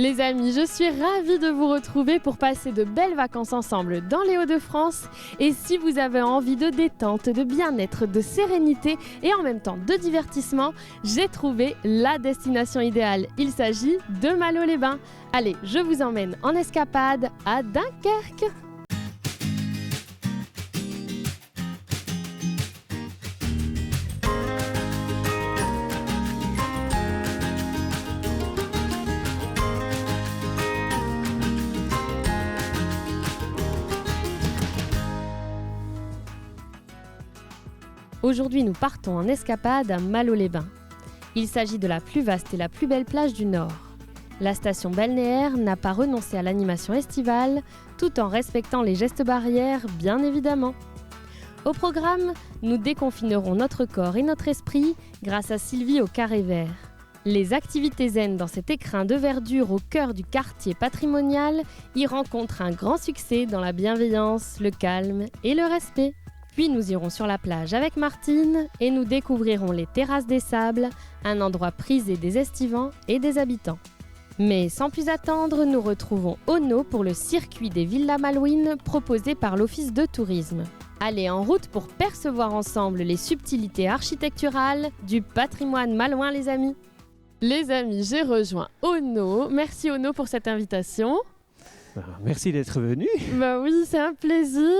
Les amis, je suis ravie de vous retrouver pour passer de belles vacances ensemble dans les Hauts-de-France. Et si vous avez envie de détente, de bien-être, de sérénité et en même temps de divertissement, j'ai trouvé la destination idéale. Il s'agit de Malo-les-Bains. Allez, je vous emmène en escapade à Dunkerque. Aujourd'hui, nous partons en escapade à Malo-les-Bains. Il s'agit de la plus vaste et la plus belle plage du Nord. La station balnéaire n'a pas renoncé à l'animation estivale, tout en respectant les gestes barrières, bien évidemment. Au programme, nous déconfinerons notre corps et notre esprit grâce à Sylvie au carré vert. Les activités zen dans cet écrin de verdure au cœur du quartier patrimonial y rencontrent un grand succès dans la bienveillance, le calme et le respect. Puis nous irons sur la plage avec Martine et nous découvrirons les terrasses des sables, un endroit prisé des estivants et des habitants. Mais sans plus attendre, nous retrouvons Ono pour le circuit des villas malouines proposé par l'Office de tourisme. Allez en route pour percevoir ensemble les subtilités architecturales du patrimoine malouin, les amis. Les amis, j'ai rejoint Ono. Merci Ono pour cette invitation. Merci d'être venu. Bah oui, c'est un plaisir.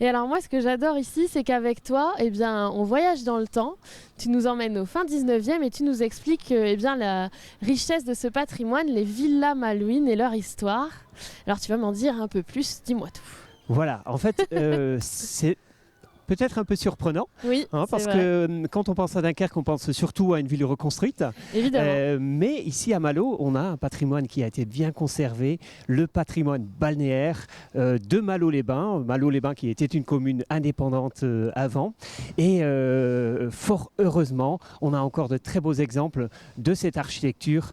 Et alors moi, ce que j'adore ici, c'est qu'avec toi, eh bien, on voyage dans le temps. Tu nous emmènes au fin 19e et tu nous expliques la richesse de ce patrimoine, les villas malouines et leur histoire. Alors tu vas m'en dire un peu plus, dis-moi tout. Voilà, en fait, c'est peut-être un peu surprenant, oui, parce que quand on pense à Dunkerque, on pense surtout à une ville reconstruite. Évidemment. Mais ici à Malo, on a un patrimoine qui a été bien conservé, le patrimoine balnéaire de Malo-les-Bains. Malo-les-Bains qui était une commune indépendante avant. Et fort heureusement, on a encore de très beaux exemples de cette architecture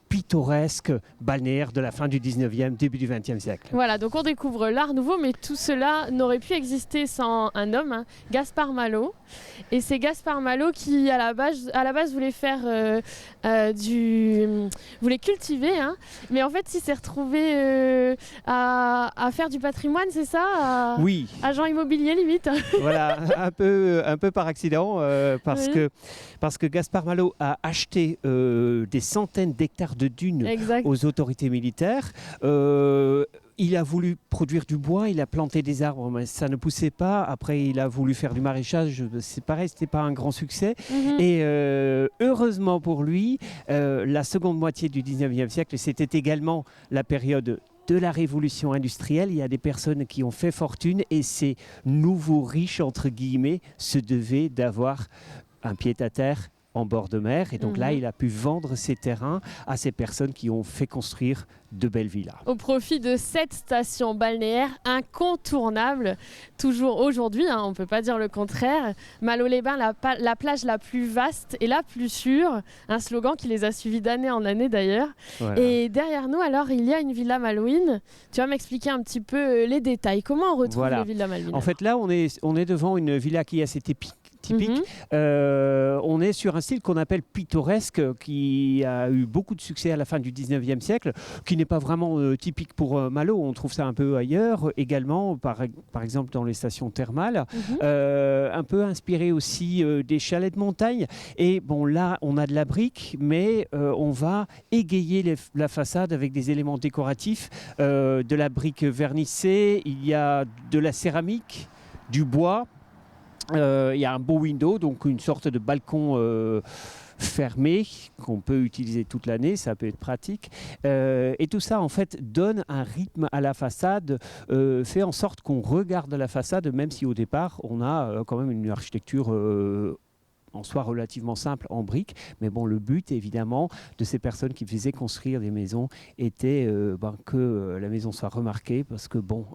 pittoresque balnéaire de la fin du 19e, début du 20e siècle. Voilà, donc on découvre l'art nouveau, mais tout cela n'aurait pu exister sans un homme, Gaspard Malo. Et c'est Gaspard Malo qui, à la base voulait faire voulait cultiver, mais en fait, il s'est retrouvé à faire du patrimoine, c'est ça? Oui. Agent immobilier, limite. Voilà, un peu par accident, parce que Gaspard Malo a acheté des centaines d'hectares de dunes aux autorités militaires. Il a voulu produire du bois, il a planté des arbres, mais ça ne poussait pas. Après, il a voulu faire du maraîchage, c'est pareil, c'était pas un grand succès. Et heureusement pour lui, la seconde moitié du 19e siècle, c'était également la période de la révolution industrielle. Il y a des personnes qui ont fait fortune et ces nouveaux riches, entre guillemets, se devaient d'avoir un pied-à-terre en bord de mer. Et donc là, il a pu vendre ses terrains à ces personnes qui ont fait construire de belles villas. Au profit de cette station balnéaire incontournable, toujours aujourd'hui, on ne peut pas dire le contraire. Malo-les-Bains, la plage la plus vaste et la plus sûre. Un slogan qui les a suivis d'année en année d'ailleurs. Voilà. Et derrière nous, alors, il y a une villa malouine. Tu vas m'expliquer un petit peu les détails. Comment on retrouve les villas malouines? En fait, là, on est devant une villa qui a cette typique. On est sur un style qu'on appelle pittoresque, qui a eu beaucoup de succès à la fin du 19e siècle, qui n'est pas vraiment typique pour Malo. On trouve ça un peu ailleurs également, par exemple dans les stations thermales, un peu inspiré aussi des chalets de montagne. Et bon, là, on a de la brique, mais on va égayer la façade avec des éléments décoratifs, de la brique vernissée, il y a de la céramique, du bois. Il y a un beau window, donc une sorte de balcon fermé qu'on peut utiliser toute l'année, ça peut être pratique. Et tout ça, en fait, donne un rythme à la façade, fait en sorte qu'on regarde la façade, même si au départ, on a quand même une architecture en soi relativement simple en briques, mais bon, le but évidemment de ces personnes qui faisaient construire des maisons était que la maison soit remarquée, parce que bon,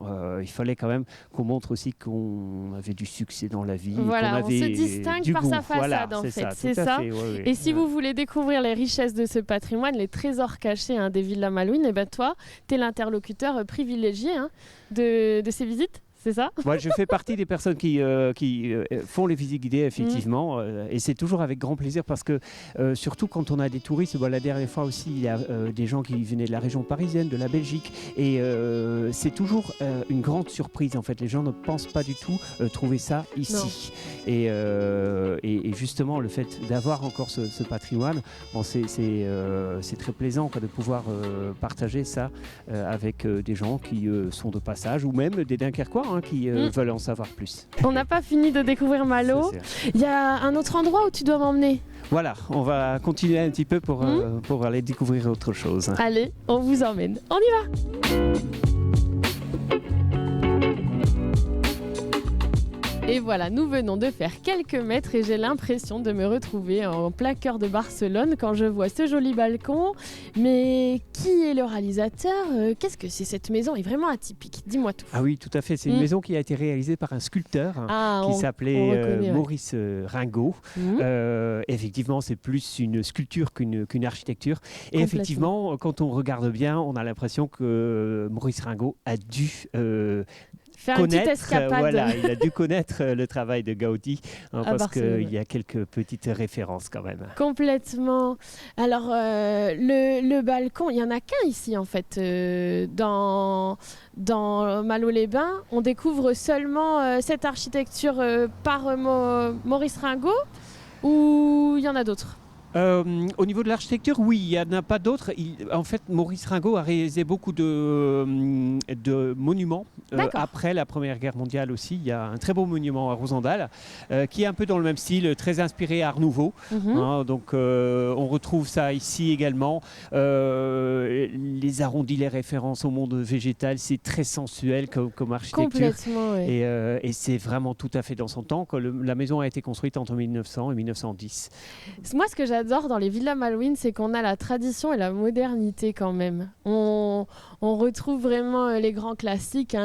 il fallait quand même qu'on montre aussi qu'on avait du succès dans la vie. Voilà, qu'on avait on se distingue par sa façade, en fait, c'est ça. Et si vous voulez découvrir les richesses de ce patrimoine, les trésors cachés des villas malouines, et ben toi, tu es l'interlocuteur privilégié de ces visites. c'est ça? Moi, je fais partie des personnes qui font les visites guidées, effectivement, et c'est toujours avec grand plaisir parce que, surtout quand on a des touristes, la dernière fois aussi, il y a des gens qui venaient de la région parisienne, de la Belgique, et c'est toujours une grande surprise, en fait. Les gens ne pensent pas du tout trouver ça ici. Et justement, le fait d'avoir encore ce patrimoine, c'est très plaisant quoi, de pouvoir partager ça avec des gens qui sont de passage ou même des Dunkerquois qui veulent en savoir plus. On n'a pas fini de découvrir Malo. Il y a un autre endroit où tu dois m'emmener. Voilà, on va continuer un petit peu pour aller découvrir autre chose. Allez, on vous emmène. On y va! Et voilà, nous venons de faire quelques mètres et j'ai l'impression de me retrouver en plein cœur de Barcelone quand je vois ce joli balcon. Mais qui est le réalisateur? Qu'est-ce que c'est? Cette maison est vraiment atypique. Dis-moi tout. Ah oui, tout à fait. C'est une maison qui a été réalisée par un sculpteur qui s'appelait Maurice Ringot. Effectivement, c'est plus une sculpture qu'une architecture. Et effectivement, quand on regarde bien, on a l'impression que Maurice Ringot a dû... faire une petite escapade. Il a dû connaître le travail de Gaudi parce qu'il y a quelques petites références quand même. Complètement. Alors, le balcon, il n'y en a qu'un ici en fait. Dans Malo-les-Bains, on découvre seulement cette architecture par Maurice Ringot ou il y en a d'autres? Au niveau de l'architecture, oui, il n'y en a pas d'autres. En fait, Maurice Ringot a réalisé beaucoup de monuments. Après la Première Guerre mondiale aussi, il y a un très beau monument à Rosendal qui est un peu dans le même style, très inspiré Art Nouveau. Donc on retrouve ça ici également. Les arrondis, les références au monde végétal, c'est très sensuel comme architecture. Complètement, oui. Et c'est vraiment tout à fait dans son temps. La maison a été construite entre 1900 et 1910. Moi, ce que j'adore dans les villas malouines, c'est qu'on a la tradition et la modernité quand même. On retrouve vraiment les grands classiques,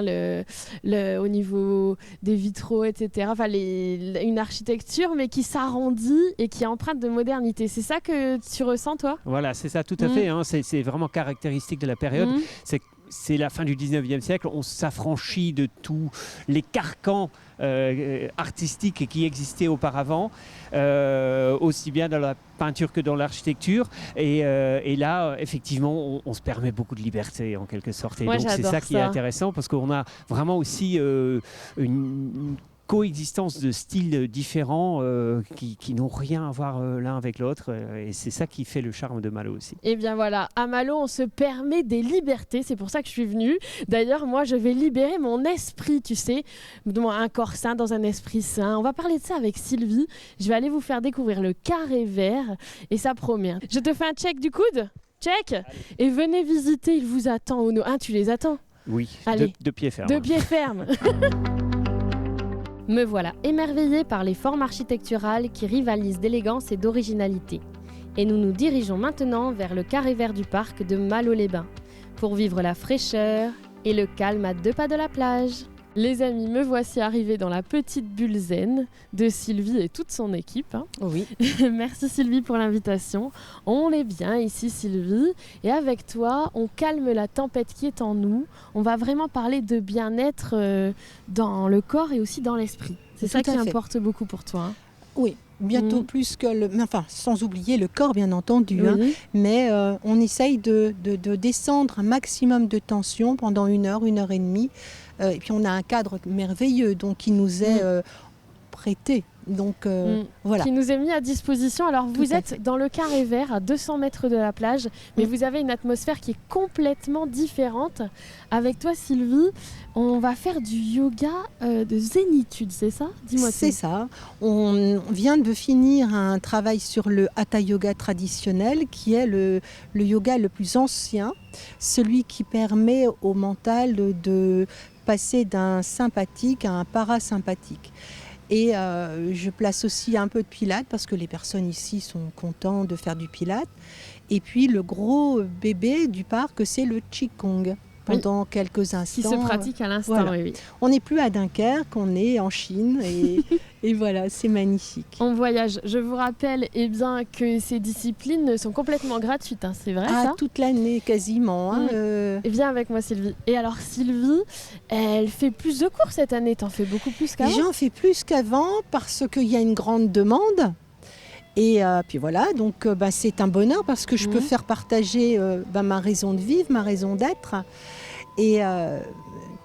au niveau des vitraux, etc. Enfin, une architecture, mais qui s'arrondit et qui est empreinte de modernité. C'est ça que tu ressens, toi? Voilà, c'est ça, tout à fait. C'est vraiment caractéristique de la période. C'est la fin du 19e siècle. On s'affranchit de tous les carcans artistiques qui existaient auparavant, aussi bien dans la peinture que dans l'architecture. Et là, effectivement, on se permet beaucoup de liberté en quelque sorte. Et donc, c'est ça qui est intéressant parce qu'on a vraiment aussi une coexistence de styles différents qui n'ont rien à voir l'un avec l'autre et c'est ça qui fait le charme de Malo aussi. Et bien voilà, à Malo on se permet des libertés, c'est pour ça que je suis venue. D'ailleurs moi je vais libérer mon esprit, tu sais, un corps sain dans un esprit sain. On va parler de ça avec Sylvie, je vais aller vous faire découvrir le carré vert et ça promet. Je te fais un check du coude? Check. Allez. Et venez visiter, il vous attend. Tu les attends? Oui, de pied ferme. De pied ferme. Me voilà émerveillée par les formes architecturales qui rivalisent d'élégance et d'originalité. Et nous nous dirigeons maintenant vers le carré vert du parc de Malo-les-Bains pour vivre la fraîcheur et le calme à 2 pas de la plage. Les amis, me voici arrivée dans la petite bulle zen de Sylvie et toute son équipe. Oui. Merci Sylvie pour l'invitation. On est bien ici Sylvie et avec toi, on calme la tempête qui est en nous. On va vraiment parler de bien-être dans le corps et aussi dans l'esprit. C'est ça qui importe beaucoup pour toi. Oui. Bientôt plus que sans oublier le corps bien entendu, mais on essaye de descendre un maximum de tension pendant 1 heure, 1 heure et demie, et puis on a un cadre merveilleux donc qui nous est prêté. Donc voilà. Qui nous est mis à disposition. Alors vous êtes dans le carré vert à 200 mètres de la plage, mais vous avez une atmosphère qui est complètement différente. Avec toi Sylvie, on va faire du yoga de zénitude, c'est ça? Dis-moi. C'est ça. On vient de finir un travail sur le Hatha Yoga traditionnel, qui est le yoga le plus ancien, celui qui permet au mental de passer d'un sympathique à un parasympathique. Et je place aussi un peu de pilates parce que les personnes ici sont contents de faire du pilates. Et puis le gros bébé du parc, c'est le Qigong. pendant quelques instants. Qui se pratique à l'instant, voilà. oui. On n'est plus à Dunkerque, on est en Chine et voilà, c'est magnifique. On voyage. Je vous rappelle que ces disciplines sont complètement gratuites, hein, c'est vrai ça ? Toute l'année quasiment. Viens avec moi Sylvie. Et alors Sylvie, elle fait plus de cours cette année, t'en fais beaucoup plus qu'avant ? J'en fais plus qu'avant parce qu'il y a une grande demande. Et puis voilà, donc c'est un bonheur parce que je peux faire partager ma raison de vivre, ma raison d'être. Et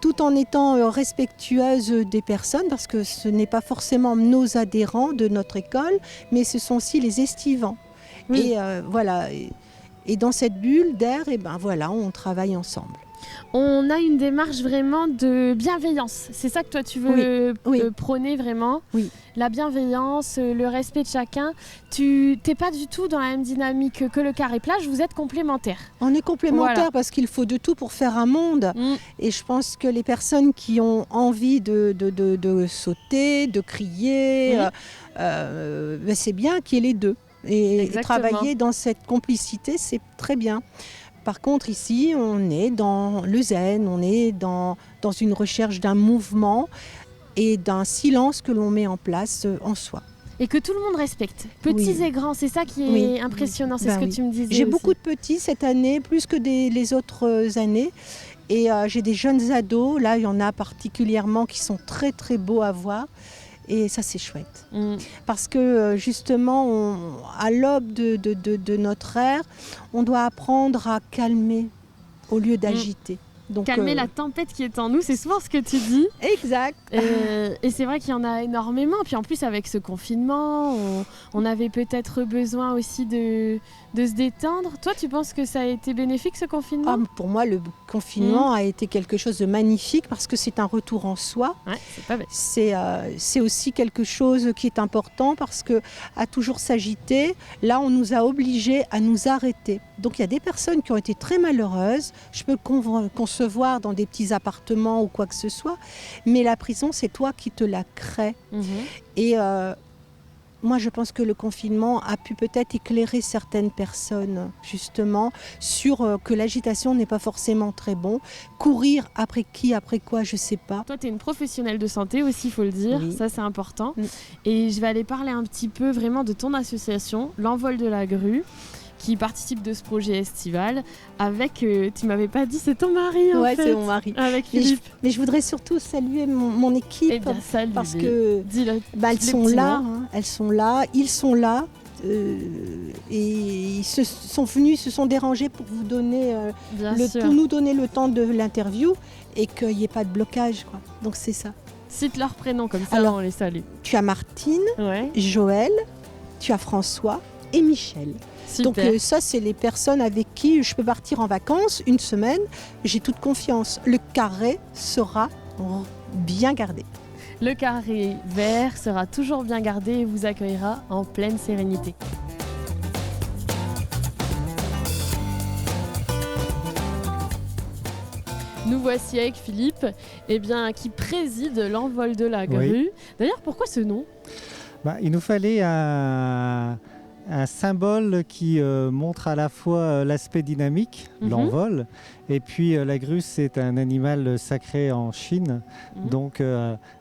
tout en étant respectueuse des personnes, parce que ce n'est pas forcément nos adhérents de notre école, mais ce sont aussi les estivants. Oui. Et voilà, et dans cette bulle d'air, on travaille ensemble. On a une démarche vraiment de bienveillance. C'est ça que toi tu veux prôner vraiment. Oui. La bienveillance, le respect de chacun. Tu n'es pas du tout dans la même dynamique que le carré plage, vous êtes complémentaires. On est complémentaires parce qu'il faut de tout pour faire un monde. Et je pense que les personnes qui ont envie de sauter, de crier, c'est bien qu'il y ait les deux. Et travailler dans cette complicité, c'est très bien. Par contre, ici, on est dans le zen, on est dans une recherche d'un mouvement et d'un silence que l'on met en place en soi. Et que tout le monde respecte, petits et grands, c'est ça qui est impressionnant, c'est ce que tu me disais. J'ai aussi. Beaucoup de petits cette année, plus que les autres années. Et j'ai des jeunes ados, là il y en a particulièrement qui sont très très beaux à voir. Et ça, c'est chouette. Parce que justement, à l'aube de notre ère, on doit apprendre à calmer au lieu d'agiter. Donc, calmer la tempête qui est en nous, c'est souvent ce que tu dis. Exact. Et c'est vrai qu'il y en a énormément. Puis en plus, avec ce confinement, on avait peut-être besoin aussi de se détendre. Toi, tu penses que ça a été bénéfique, ce confinement ? Pour moi, le confinement a été quelque chose de magnifique parce que c'est un retour en soi. Ouais, c'est pas bête. C'est aussi quelque chose qui est important parce qu'à toujours s'agiter, là, on nous a obligés à nous arrêter. Donc, il y a des personnes qui ont été très malheureuses. Je peux concevoir dans des petits appartements ou quoi que ce soit. Mais la prison, c'est toi qui te la crée. Et moi, je pense que le confinement a pu peut-être éclairer certaines personnes, justement, sur que l'agitation n'est pas forcément très bon. Courir après qui, après quoi, je ne sais pas. Toi, tu es une professionnelle de santé aussi, il faut le dire. Oui. Ça, c'est important. Et je vais aller parler un petit peu vraiment de ton association, L'Envol de la Grue, qui participe de ce projet estival avec, tu m'avais pas dit, c'est ton mari en fait. Ouais, c'est mon mari. Avec Philippe. Mais je voudrais surtout saluer mon équipe. Eh bien, salut. Parce que elles sont là, elles sont là, ils sont là. Et ils se sont venus, se sont dérangés pour vous donner pour nous donner le temps de l'interview et qu'il n'y ait pas de blocage, quoi. Donc c'est ça. Cite leurs prénoms comme ça. Alors, on les salue. Tu as Martine, Joël, tu as François et Michel. Super. Donc ça, c'est les personnes avec qui je peux partir en vacances une semaine. J'ai toute confiance. Le carré sera bien gardé. Le carré vert sera toujours bien gardé et vous accueillera en pleine sérénité. Nous voici avec Philippe, qui préside l'Envol de la Grue. Oui. D'ailleurs, pourquoi ce nom ? Il nous fallait un symbole qui montre à la fois l'aspect dynamique, l'envol, et puis la grue, c'est un animal sacré en Chine. Donc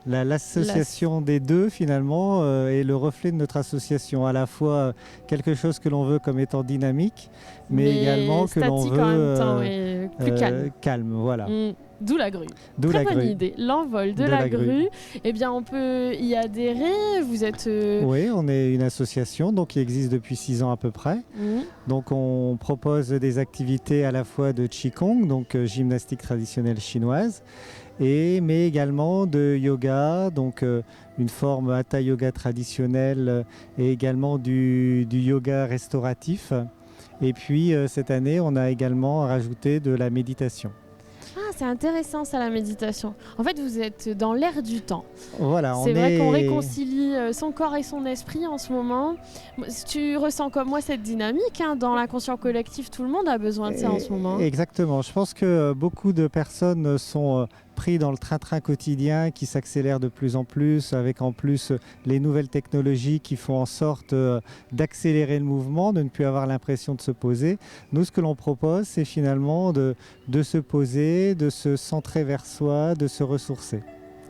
l'association des deux, finalement, est le reflet de notre association. À la fois quelque chose que l'on veut comme étant dynamique, mais également que l'on veut en même temps, plus calme. Voilà. D'où la grue. Très bonne idée. L'envol de la grue. On peut y adhérer. Vous êtes... Oui, on est une association qui existe depuis 6 ans à peu près. Donc on propose des activités à la fois de Qigong, donc gymnastique traditionnelle chinoise, mais également de yoga, donc une forme hatha yoga traditionnelle et également du yoga restauratif. Et puis cette année, on a également rajouté de la méditation. Ah, c'est intéressant ça, la méditation. En fait, vous êtes dans l'air du temps. Voilà, c'est vrai qu'on réconcilie son corps et son esprit en ce moment. Tu ressens comme moi cette dynamique dans l'inconscient collectif, tout le monde a besoin de ça en ce moment. Exactement. Je pense que beaucoup de personnes sont pris dans le train-train quotidien qui s'accélère de plus en plus, avec en plus les nouvelles technologies qui font en sorte d'accélérer le mouvement, de ne plus avoir l'impression de se poser. Nous, ce que l'on propose, c'est finalement de se poser, de se centrer vers soi, de se ressourcer.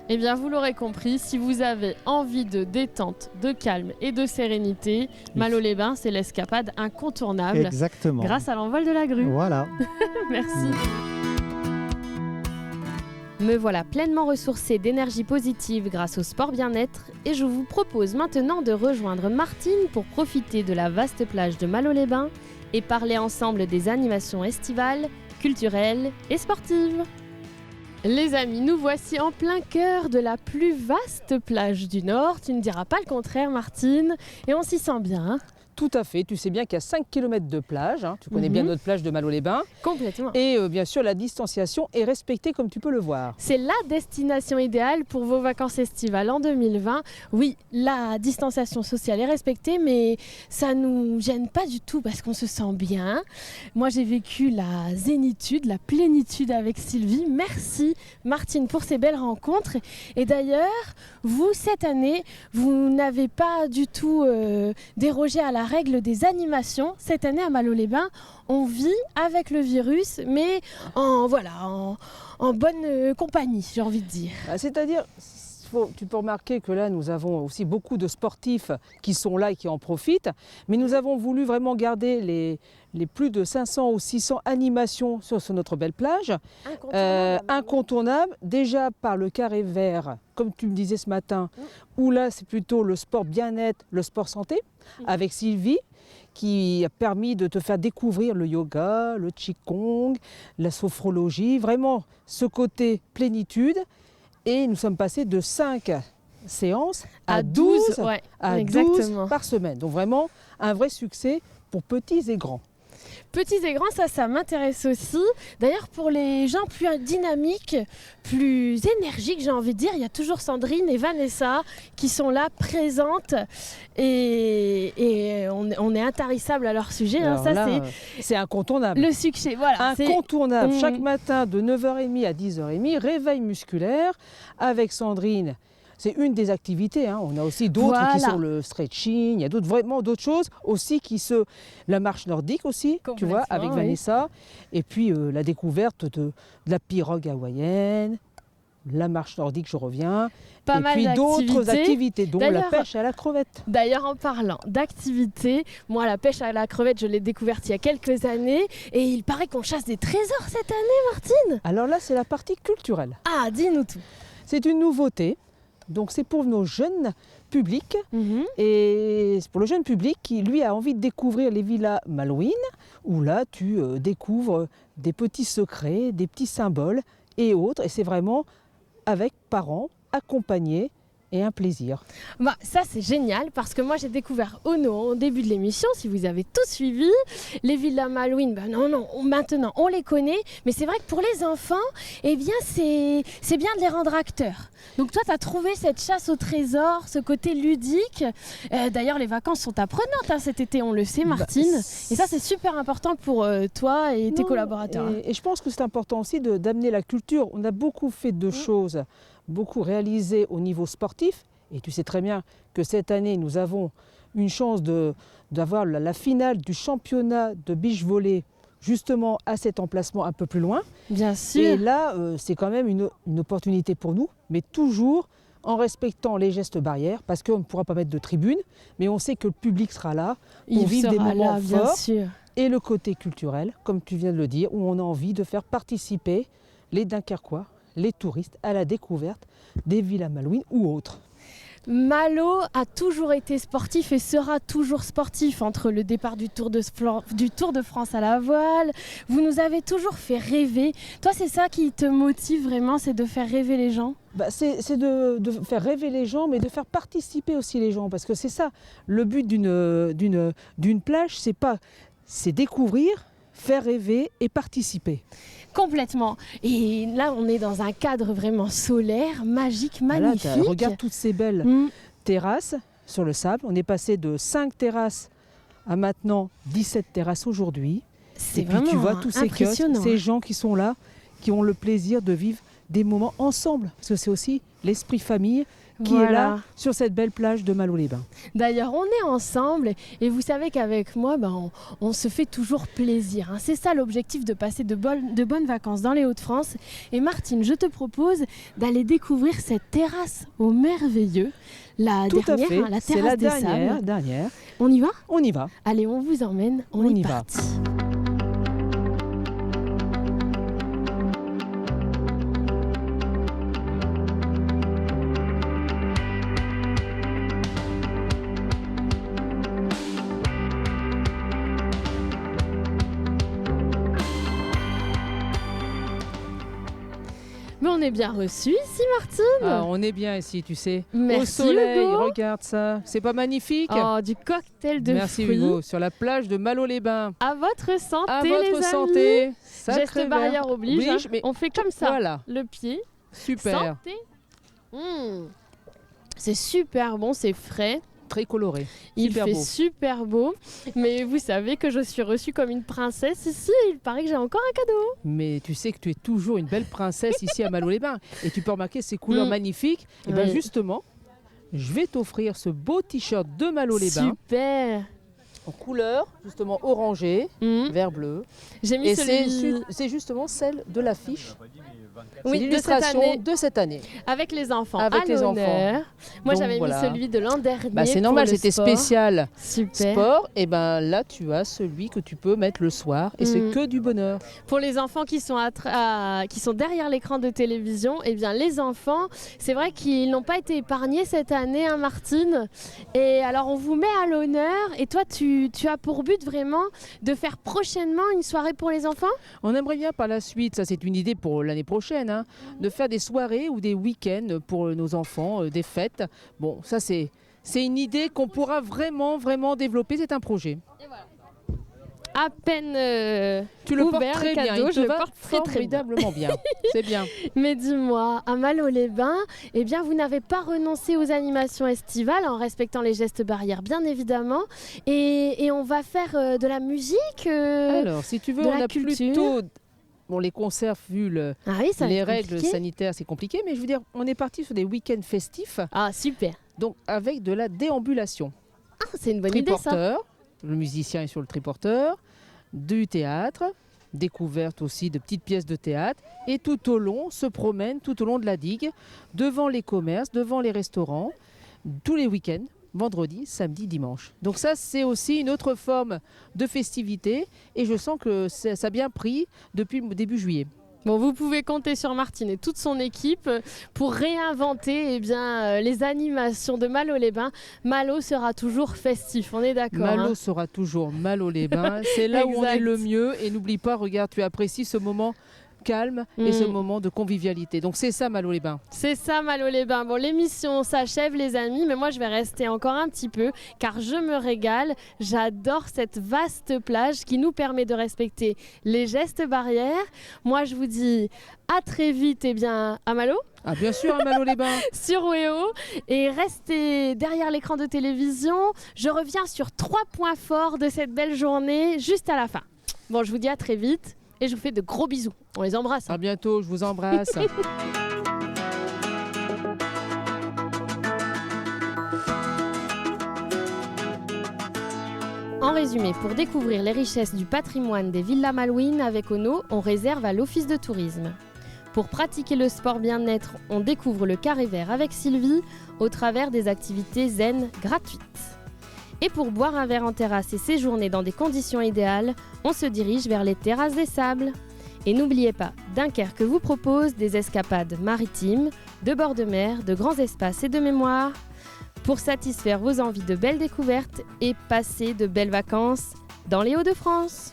Eh bien, vous l'aurez compris, si vous avez envie de détente, de calme et de sérénité, Malo-les-Bains, c'est l'escapade incontournable. Exactement. Grâce à l'envol de la grue. Voilà. Merci. Me voilà pleinement ressourcée d'énergie positive grâce au sport bien-être et je vous propose maintenant de rejoindre Martine pour profiter de la vaste plage de Malo-les-Bains et parler ensemble des animations estivales, culturelles et sportives. Les amis, nous voici en plein cœur de la plus vaste plage du Nord. Tu ne diras pas le contraire, Martine. Et on s'y sent bien. Hein ? Tout à fait. Tu sais bien qu'il y a 5 km de plage. Hein. Tu connais bien notre plage de Malo-les-Bains. Complètement. Et bien sûr, la distanciation est respectée comme tu peux le voir. C'est la destination idéale pour vos vacances estivales en 2020. Oui, la distanciation sociale est respectée, mais ça ne nous gêne pas du tout parce qu'on se sent bien. Moi, j'ai vécu la zénitude, la plénitude avec Sylvie. Merci Martine pour ces belles rencontres. Et d'ailleurs, vous, cette année, vous n'avez pas du tout dérogé à la règle des animations. Cette année à Malo-les-Bains, on vit avec le virus, mais en bonne compagnie, j'ai envie de dire. C'est-à-dire, tu peux remarquer que là, nous avons aussi beaucoup de sportifs qui sont là et qui en profitent, mais nous avons voulu vraiment garder les plus de 500 ou 600 animations sur notre belle plage. Incontournable, déjà par le carré vert, comme tu me disais ce matin, où là, c'est plutôt le sport bien-être, le sport santé, avec Sylvie, qui a permis de te faire découvrir le yoga, le qigong, la sophrologie, vraiment ce côté plénitude. Et nous sommes passés de 5 séances à 12 par semaine. Donc vraiment un vrai succès pour petits et grands. Petits et grands, ça m'intéresse aussi. D'ailleurs, pour les gens plus dynamiques, plus énergiques, j'ai envie de dire, il y a toujours Sandrine et Vanessa qui sont là, présentes. Et on est intarissables à leur sujet. Alors ça, là, c'est incontournable. Le succès, voilà. Incontournable. Chaque matin, de 9h30 à 10h30, réveil musculaire avec Sandrine. C'est une des activités. Hein. On a aussi d'autres qui sont le stretching. Il y a vraiment d'autres choses aussi la marche nordique aussi, tu vois, avec Vanessa. Et puis la découverte de la pirogue hawaïenne, la marche nordique, je reviens. Pas mal puis d'autres activités, dont la pêche à la crevette. D'ailleurs, en parlant d'activités, moi, la pêche à la crevette, je l'ai découverte il y a quelques années. Et il paraît qu'on chasse des trésors cette année, Martine. Alors là, c'est la partie culturelle. Ah, dis-nous tout. C'est une nouveauté. Donc c'est pour nos jeunes publics et c'est pour le jeune public qui lui a envie de découvrir les villas Malouines où là tu découvres des petits secrets, des petits symboles et autres et c'est vraiment avec parents, accompagnés et un plaisir. Ça c'est génial parce que moi j'ai découvert au début de l'émission, si vous avez tout suivi, les villas Malouines, maintenant on les connaît, mais c'est vrai que pour les enfants, eh bien c'est bien de les rendre acteurs. Donc toi tu as trouvé cette chasse au trésor, ce côté ludique. D'ailleurs les vacances sont apprenantes cet été, on le sait Martine, et ça c'est super important pour toi et tes collaborateurs. Et je pense que c'est important aussi d'amener la culture. On a beaucoup fait de choses, beaucoup réalisé au niveau sportif. Et tu sais très bien que cette année, nous avons une chance d'avoir la finale du championnat de beach volley justement à cet emplacement un peu plus loin. Bien sûr. Et là, c'est quand même une opportunité pour nous, mais toujours en respectant les gestes barrières, parce qu'on ne pourra pas mettre de tribune, mais on sait que le public sera là pour vivre des moments forts. Bien sûr. Et le côté culturel, comme tu viens de le dire, où on a envie de faire participer les Dunkerquois, les touristes à la découverte des villas Malouines ou autres. Malo a toujours été sportif et sera toujours sportif entre le départ du Tour de France à la voile. Vous nous avez toujours fait rêver. Toi, c'est ça qui te motive vraiment, c'est de faire rêver les gens ? C'est de faire rêver les gens, mais de faire participer aussi les gens. Parce que c'est ça, le but d'une plage, c'est découvrir, faire rêver et participer. Complètement. Et là, on est dans un cadre vraiment solaire, magique, magnifique. Voilà, regarde toutes ces belles terrasses sur le sable. On est passé de 5 terrasses à maintenant 17 terrasses aujourd'hui. C'est et puis vraiment tu vois tous ces kiosques, ces gens qui sont là, qui ont le plaisir de vivre des moments ensemble. Parce que c'est aussi l'esprit famille qui est là sur cette belle plage de Malo-les-Bains. D'ailleurs, on est ensemble et vous savez qu'avec moi, on se fait toujours plaisir. C'est ça l'objectif de passer de bonnes vacances dans les Hauts-de-France. Et Martine, je te propose d'aller découvrir cette terrasse au merveilleux. La Tout dernière, à fait, la c'est terrasse la des sables. dernière. On y va ? On y va. Allez, on vous emmène, on y est va. parti. Mais on est bien reçus ici, Martine. Ah, on est bien ici, tu sais. Merci, au soleil, Hugo. Regarde ça. C'est pas magnifique? Oh, du cocktail de Merci fruits. Hugo, sur la plage de Malo-les-Bains. À votre santé, À les votre amis. santé. Sacré Geste verre. barrière oblige. Mais On fait comme ça. voilà, Le pied. super. Santé. C'est super bon, c'est frais. Très coloré. Il Super fait beau. super beau. Mais vous savez que je suis reçue comme une princesse ici. Il paraît que j'ai encore un cadeau. Mais tu sais que tu es toujours une belle princesse ici à Malo-les-Bains. Et tu peux remarquer ces couleurs magnifiques. Et bien Oui. justement, je vais t'offrir ce beau t-shirt de Malo-les-Bains. Super. En couleur, justement orangé, vert bleu. J'ai mis Et celui c'est justement celle de l'affiche. C'est oui, de cette l'illustration année. de cette année. Avec les enfants. Avec à les l'honneur. Moi, Donc, j'avais voilà. mis celui de l'an dernier. C'est pour normal, le c'était sport. spécial Super. sport. Et ben là, tu as celui que tu peux mettre le soir. Et c'est que du bonheur. Pour les enfants qui sont, qui sont derrière l'écran de télévision, eh bien les enfants, c'est vrai qu'ils n'ont pas été épargnés cette année, hein, Martine. Et alors on vous met à l'honneur. Et toi, tu as pour but vraiment de faire prochainement une soirée pour les enfants ? On aimerait bien par la suite, ça c'est une idée pour l'année prochaine, hein, de faire des soirées ou des week-ends pour nos enfants, des fêtes. Bon, ça c'est une idée qu'on pourra vraiment développer. C'est un projet. À peine Tu le portes ouvert, très le bien, cadeau, il je te le va porte très bien. formidablement bien. C'est bien. Mais dis-moi, à Malo-les-Bains, eh bien, vous n'avez pas renoncé aux animations estivales en respectant les gestes barrières, bien évidemment. Et on va faire de la musique. Alors, si tu veux, de on la a culture. plutôt... Bon, les concerts, vu Ah oui, ça va les être règles compliqué. sanitaires, c'est compliqué. Mais je veux dire, on est parti sur des week-ends festifs, Ah, super. donc avec de la déambulation. Ah, c'est une bonne idée, ça. Triporteur, le musicien est sur le triporteur, du théâtre, découverte aussi de petites pièces de théâtre, et tout au long, se promène tout au long de la digue, devant les commerces, devant les restaurants, tous les week-ends, vendredi, samedi, dimanche. Donc ça, c'est aussi une autre forme de festivité, et je sens que ça a bien pris depuis début juillet. Bon, vous pouvez compter sur Martine et toute son équipe pour réinventer les animations de Malo-les-Bains. Malo sera toujours festif, on est d'accord. Malo hein. sera toujours Malo-les-Bains. C'est là où on est Exact. le mieux. Et n'oublie pas, regarde, tu apprécies ce moment calme et ce moment de convivialité. Donc c'est ça Malo-les-Bains. C'est ça, Malo-les-Bains. Bon, l'émission s'achève, les amis, mais moi, je vais rester encore un petit peu car je me régale. J'adore cette vaste plage qui nous permet de respecter les gestes barrières. Moi, je vous dis à très vite, à Malo, Ah bien sûr, à Malo-les-Bains. sur WEO, et restez derrière l'écran de télévision. Je reviens sur 3 points forts de cette belle journée juste à la fin. Bon, je vous dis à très vite. Et je vous fais de gros bisous. On les embrasse. À bientôt, je vous embrasse. En résumé, pour découvrir les richesses du patrimoine des Villas Malouines avec Ono, on réserve à l'Office de tourisme. Pour pratiquer le sport bien-être, on découvre le carré vert avec Sylvie au travers des activités zen gratuites. Et pour boire un verre en terrasse et séjourner dans des conditions idéales, on se dirige vers les terrasses des sables. Et n'oubliez pas, Dunkerque vous propose des escapades maritimes, de bord de mer, de grands espaces et de mémoire pour satisfaire vos envies de belles découvertes et passer de belles vacances dans les Hauts-de-France.